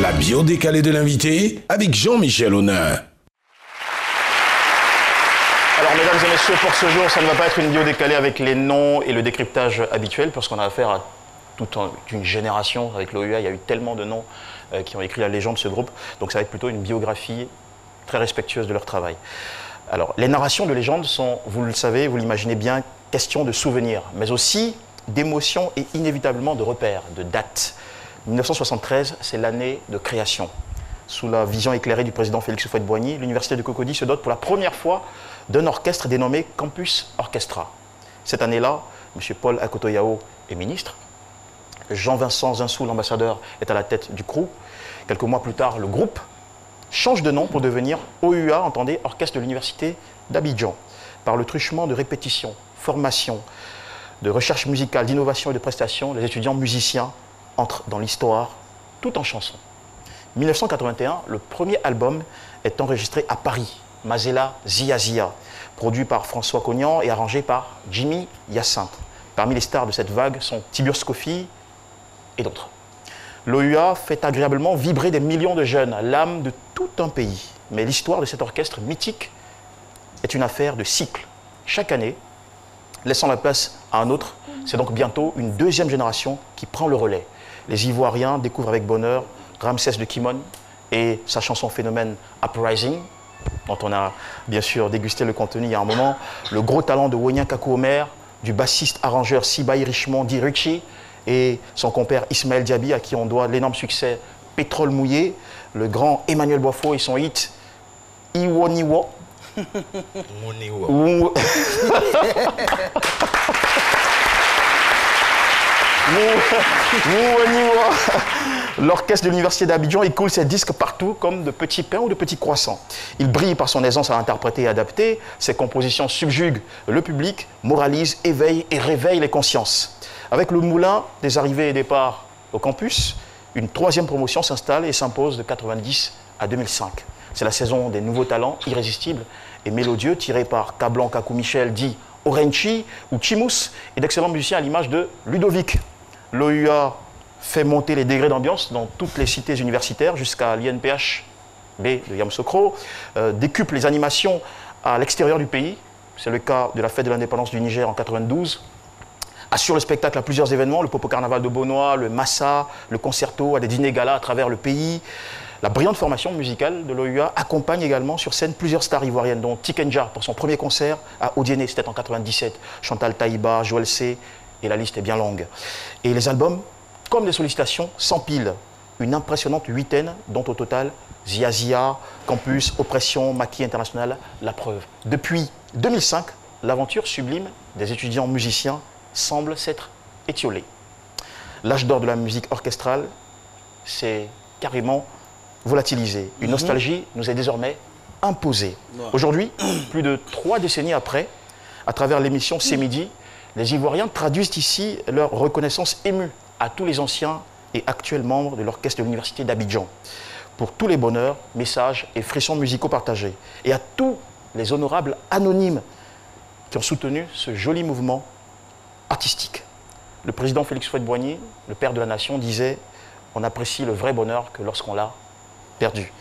La bio décalée de l'invité avec Jean-Michel Honin. Alors, mesdames et messieurs, pour ce jour, ça ne va pas être une bio décalée avec les noms et le décryptage habituel, puisqu'on a affaire à toute une génération. Avec l'OUA, il y a eu tellement de noms qui ont écrit la légende de ce groupe. Donc, ça va être plutôt une biographie très respectueuse de leur travail. Alors, les narrations de légende sont, vous le savez, vous l'imaginez bien, question de souvenirs, mais aussi d'émotions et inévitablement de repères, de dates. 1973, c'est l'année de création. Sous la vision éclairée du président Félix Houphouët-Boigny, l'université de Cocody se dote pour la première fois d'un orchestre dénommé Campus Orchestra. Cette année-là, M. Paul Akoto-Yao est ministre. Jean-Vincent Zinsou, l'ambassadeur, est à la tête du crew. Quelques mois plus tard, le groupe change de nom pour devenir OUA, entendez, Orchestre de l'Université d'Abidjan. Par le truchement de répétitions, formations, de recherche musicale, d'innovation et de prestations, les étudiants musiciens entrent dans l'histoire tout en chansons. 1981, le premier album est enregistré à Paris, Mazela Zia Zia, produit par François Cognan et arrangé par Jimmy Hyacinthe. Parmi les stars de cette vague sont Tiburce Kofi et d'autres. L'OUA fait agréablement vibrer des millions de jeunes, l'âme de tout un pays. Mais l'histoire de cet orchestre mythique est une affaire de cycle. Chaque année, laissant la place à un autre, c'est donc bientôt une deuxième génération qui prend le relais. Les Ivoiriens découvrent avec bonheur Ramsès de Kimon et sa chanson phénomène Uprising, dont on a bien sûr dégusté le contenu il y a un moment, le gros talent de Wonyan Kakou Omer, du bassiste-arrangeur Sibaï Richemont Di Ricci et son compère Ismaël Diaby, à qui on doit l'énorme succès Pétrole mouillé, le grand Emmanuel Boifo et son hit Iwoniwo. L'orchestre de l'Université d'Abidjan écoule ses disques partout comme de petits pains ou de petits croissants. Il brille par son aisance à interpréter et adapter. Ses compositions subjuguent le public, moralisent, éveillent et réveillent les consciences. Avec le moulin des arrivées et départs au campus, une troisième promotion s'installe et s'impose de 90 à 2005. C'est la saison des nouveaux talents irrésistibles et mélodieux tirés par Kablan Kakou Michel dit Orenchi ou Chimous et d'excellents musiciens à l'image de Ludovic. L'OUA fait monter les degrés d'ambiance dans toutes les cités universitaires jusqu'à l'INPH B de Yamoussoukro, décuple les animations à l'extérieur du pays, c'est le cas de la fête de l'indépendance du Niger en 92, assure le spectacle à plusieurs événements, le Popo Carnaval de Beaunois, le Massa, le Concerto, à des dîners galas à travers le pays. La brillante formation musicale de l'OUA accompagne également sur scène plusieurs stars ivoiriennes, dont Tikenja pour son premier concert à Odiéné, c'était en 97, Chantal Taïba, Joël C, et la liste est bien longue. Et les albums, comme des sollicitations, s'empilent. Une impressionnante huitaine, dont au total, Zia Zia, Campus, Oppression, Maquis International, la preuve. Depuis 2005, l'aventure sublime des étudiants musiciens semble s'être étiolée. L'âge d'or de la musique orchestrale s'est carrément volatilisé. Une nostalgie nous est désormais imposée. Aujourd'hui, plus de 3 décennies après, à travers l'émission C'est Midi, les Ivoiriens traduisent ici leur reconnaissance émue à tous les anciens et actuels membres de l'orchestre de l'Université d'Abidjan. Pour tous les bonheurs, messages et frissons musicaux partagés. Et à tous les honorables anonymes qui ont soutenu ce joli mouvement artistique. Le président Félix Houphouët-Boigny, le père de la nation, disait « On apprécie le vrai bonheur que lorsqu'on l'a perdu ».